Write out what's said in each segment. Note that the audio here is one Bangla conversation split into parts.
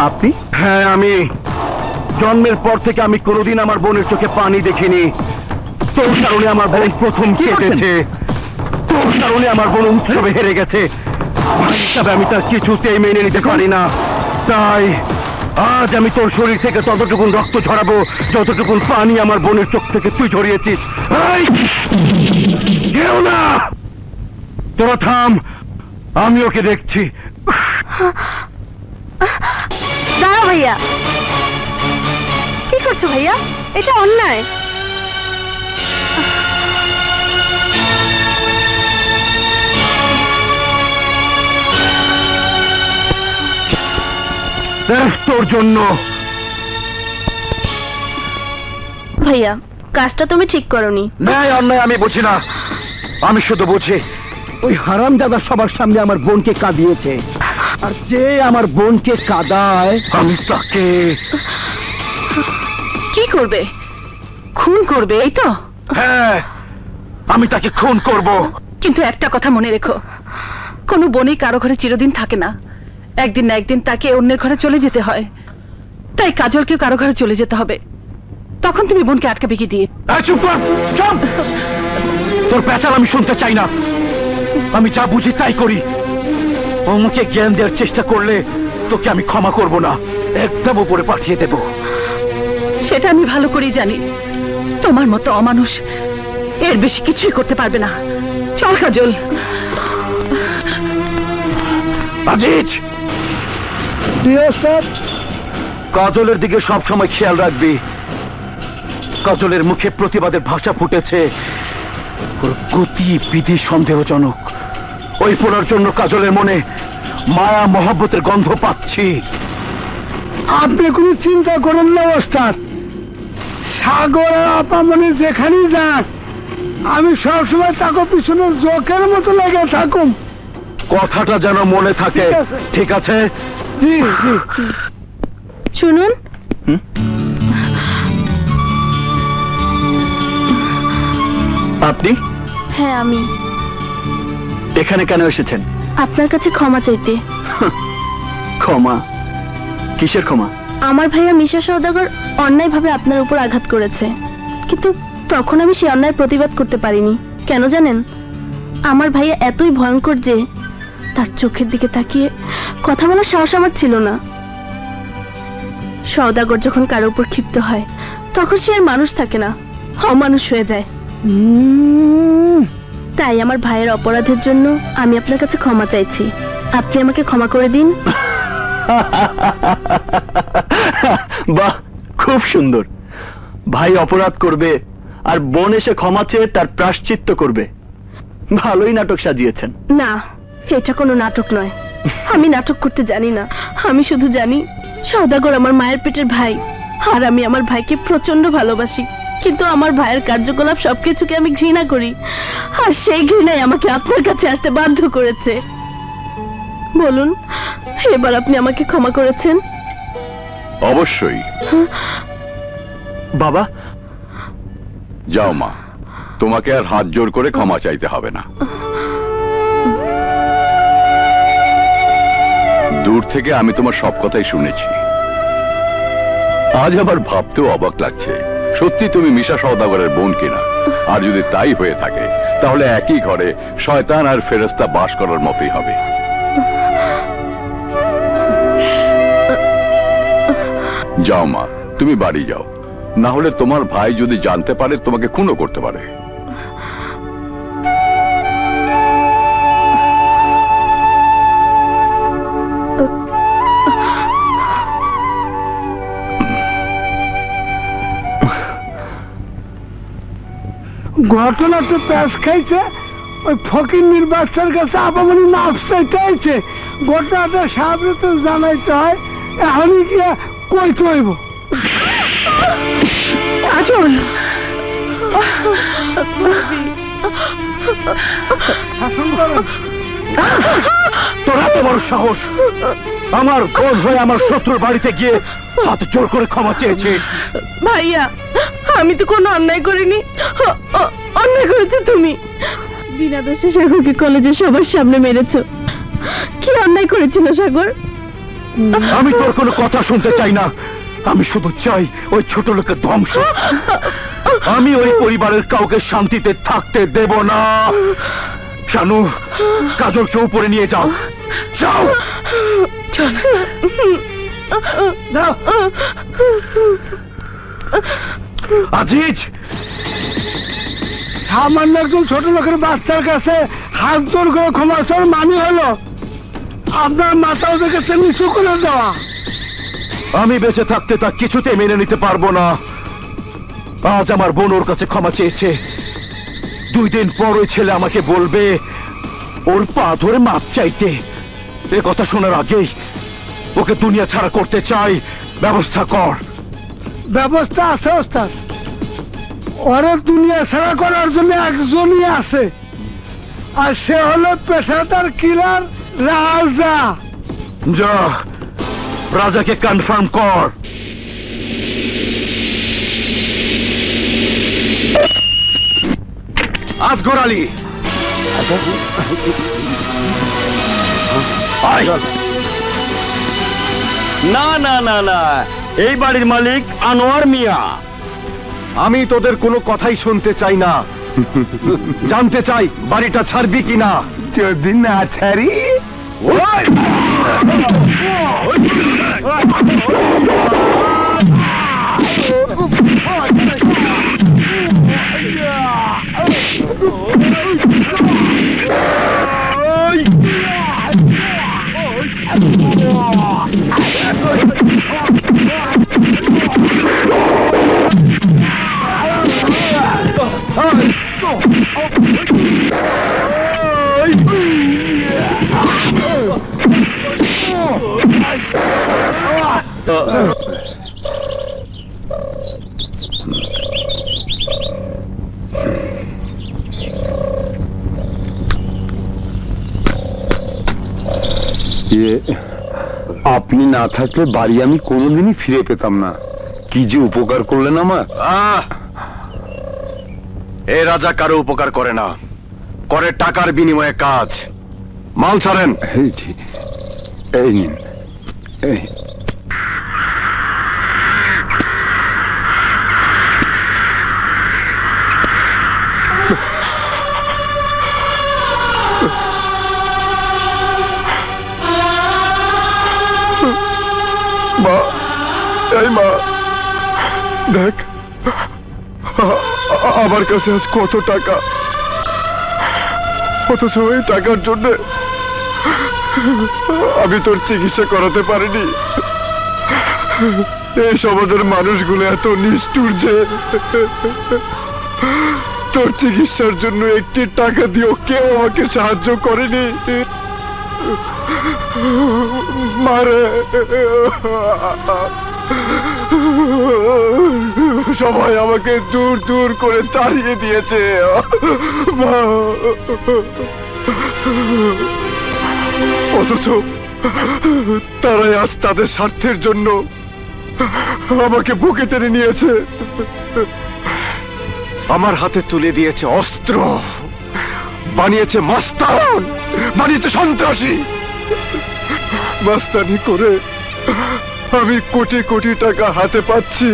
আপনি? হ্যাঁ আমি। জন্মের পর থেকে আমি কোনোদিন আমার বোনের চোখে পানি দেখিনি। তোর কারণে আমার বোন প্রথম কেঁদেছে, তোর কারণে আমার বোন উৎসবে হেরে গেছে। ভাই হিসাবে আমি তার কিছুতেই মেনে নিতে পারি না। তাই আজ আমি তোর শরীর থেকে ততটুকুন রক্ত ঝরাবো যতটুকুন পানি আমার বোনের চোখ থেকে তুই ঝরিয়েছিস। কেউ না, তোরা থাম, আমি ওকে দেখছি। দাঁড়া ভাইয়া, কি করছো ভাইয়া? এটা অন্যায়। তোর জন্য। ভাইয়া কাজটা তুমি ঠিক করোনি। ন্যায় অন্যায় আমি বুঝি না, আমি শুধু বুঝি ওই হারামজাদা সবার সামনে আমার বোনকে কাঁদিয়েছে, আর যে আমার বোনকে কাঁদায় আমি তাকে কি করবে? খুন করবে, এই তো? হ্যাঁ, আমি তাকে খুন করব। কিন্তু একটা কথা মনে রেখো, কোনো বোনই কারো ঘরে চিরদিন থাকে না। একদিন না একদিন তাকে অন্যের ঘরে চলে যেতে হয়। তাই কাজলকেও কারো ঘরে চলে যেতে হবে। তখন তুমি বোনকে আটকাবে কি দিয়ে? চুপ কর, চুপ। তোর পেঁচাল আমি শুনতে চাই না। আমি যা বুঝি তাই করি। অমুকে জ্ঞান দেওয়ার চেষ্টা করলে তোকে আমি ক্ষমা করব না, একদম উপরে পাঠিয়ে দেব। সেটা আমি ভালো করেই জানি। তোমার মতো অমানুষ এর বেশি কিছুই করতে পারবে না। চল কাজল। আজিজ, কাজলের দিকে সব সময় খেয়াল রাখবি। কাজলের মুখে প্রতিবাদের ভাষা ফুটেছে, ওর গতি বিধি সন্দেহজনক। ওই পোড়ার জন্য কাজলের মনে মায়া মহব্বতের গন্ধ পাচ্ছি। আপনি কোনো চিন্তা করেন না ওস্তাদ। সাগর আর আপামনি যেখানেই যাক, আমি সবসময় তাকে পিছনে জোকের মতো লেগে থাকুম। কথাটা যেন মনে থাকে, ঠিক আছে? জি জি। শুনুন, আপনি? হ্যাঁ আমি। এখানে কেন এসেছেন? আপনার কাছে ক্ষমা চাইতে। ক্ষমা? কিসের ক্ষমা? আমার ভাইয়া মিশা সওদাগর অন্যায়ভাবে আপনার উপর আঘাত করেছে, কিন্তু তখন আমি সেই অন্যায় প্রতিবাদ করতে পারিনি। কেন জানেন? আমার ভাইয়া এতই ভয়ঙ্কর যে তার চোখের দিকে তাকিয়ে কথা বলার সাহস আমার ছিল না। সওদাগর যখন কারো উপর ক্ষিপ্ত হয় তখন সে আর মানুষ থাকে না, অমানুষ হয়ে যায়। তাই আমার ভাইয়ের অপরাধের জন্য আমি আপনার কাছে ক্ষমা চাইছি। আপনি আমাকে ক্ষমা করে দিন। বাহ, খুব সুন্দর। ভাই অপরাধ করবে আর বোন এসে ক্ষমা চেয়ে তার প্রায়শ্চিত্ত করবে। ভালোই নাটক সাজিয়েছেন। না, এটা কোনো নাটক নয়। আমি নাটক করতে জানি না। আমি শুধু জানি সওদাগর আমার মায়ের পেটের ভাই, আর আমি আমার ভাইকে প্রচন্ড ভালোবাসি। কিন্তু আমার ভাইয়ের কার্যকলাপ সবকিছুকে আমি ঘৃণা করি, আর সেই ঘৃণাই আমাকে আপনার কাছে আসতে বাধ্য করেছে। বলুন, এবার আপনি আমাকে ক্ষমা করেছেন? অবশ্যই। বাবা, যাও মা, তোমাকে আর হাত জোর করে ক্ষমা চাইতে হবে না। দূর থেকে আমি তোমার সব কথাই শুনেছি। আজ আবার ভাবতেও অবাক লাগছে, সত্যি তুমি মিশা সওদাগরের বোন কিনা। আর যদি তাই হয়ে থাকে তাহলে একই ঘরে শয়তান আর ফেরেশতা বাস করার মতোই হবে। যাও মা, তুমি বাড়ি যাও, না হলে তোমার ভাই যদি জানতে পারে তোমাকে খুনও করতে পারে। ঘটনাটা প্যাঁচ খাইছে, ওই ফকির নির্বাচনের কাছে আপামনি মাফ চাইতে আইছে। ঘটনাটা সামনে তো জানাইতে হয়, এখনই গিয়া কই কইব। কাজল, তোরা তো বড় সাহস, আমার বোন হয়ে আমার শত্রুর বাড়িতে গিয়ে হাত জোর করে ক্ষমা চেয়েছিস। ভাইয়া আমি তো কোনো অন্যায় করিনি। অন্যায় করেছো তুমি। বিনা দোষে সাগরকে কলেজে সবার সামনে মেরেছো। কি অন্যায় করেছিল সাগর? আমি তোর কোনো কথা শুনতে চাই না। আমি শুধু চাই ওই ছোট লোকের ধ্বংস। আমি ওই পরিবারের কাউকে শান্তিতে থাকতে দেব না। শানু, কাজলকে উপরে নিয়ে যাও, যাও। আজিজ, সামান্য একজন ছোট লোকের বাচ্চার কাছে হাত জোর করে ক্ষমা চাওয়ার মানে হলো আপনার মাথা ওদের কাছে নিচু করে দেওয়া। আমি বেঁচে থাকতে তা কিছুতে মেনে নিতে পারবো না। আজ আমার বোন ওর কাছে ক্ষমা চেয়েছে, 2 দিন পর ওই ছেলে আমাকে বলবে ওর পা ধরে মাপ চাইতে। এ কথা শোনার আগেই ওকে দুনিয়া ছাড়া করতে চাই। ব্যবস্থা কর। ব্যবস্থা আছে ওস্তাদ, ওরে দুনিয়া ছাড়া করার জন্য একজনই আছে, আর সে হলো পেশাদার কিলার রাজা। যা, রাজাকে কনফার্ম কর। আজগর আলী, না না না না, এই বাড়ির মালিক আনোয়ার মিয়া। আমি তোদের কোনো কথাই শুনতে চাই না। জানতে চাই বাড়িটা ছাড়বি কিনা। যদি না ছাড়ি আপনি না থাকলে বাড়ি আমি কোনোদিনই ফিরে পেতাম না। কি যে উপকার করলেন আমার। এ রাজা কারো উপকার করে না, করে টাকার বিনিময়ে কাজ। মাল ছাড়েন। এই নিন। মা, এই মা, দেখ আমার কাছে আজ কত টাকা, অথচ এই টাকার জন্য আমি তোর চিকিৎসা করাতে পারিনি। এই সমাজের মানুষগুলো এত নিষ্ঠুর যে তোর চিকিৎসার জন্য একটি টাকা দিয়েও কেউ আমাকে সাহায্য করেনি। মারে, সবাই আমাকে দূর দূর করে তাড়িয়ে দিয়েছে। অথচ তারাই আজ তাদের স্বার্থের জন্য আমাকে বুকে টেনে নিয়েছে, আমার হাতে তুলে দিয়েছে অস্ত্র, বানিয়েছে মাস্তান, বানিয়েছে সন্ত্রাসী। মাস্তানি করে আমি কোটি কোটি টাকা হাতে পাচ্ছি,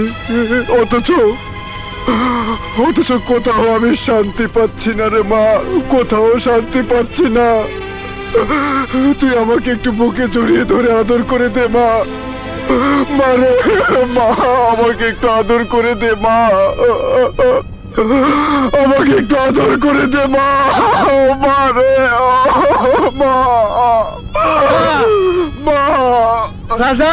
অথচ কোথাও আমি শান্তি পাচ্ছি না রে মা, কোথাও শান্তি পাচ্ছি না। তুই আমাকে একটু বুকে জড়িয়ে ধরে আদর করে দে মা। মারে মা, আমাকে একটু আদর করে দে মা, আমাকে একটু আদর করে দে মা। মারে মা, মা। রাজা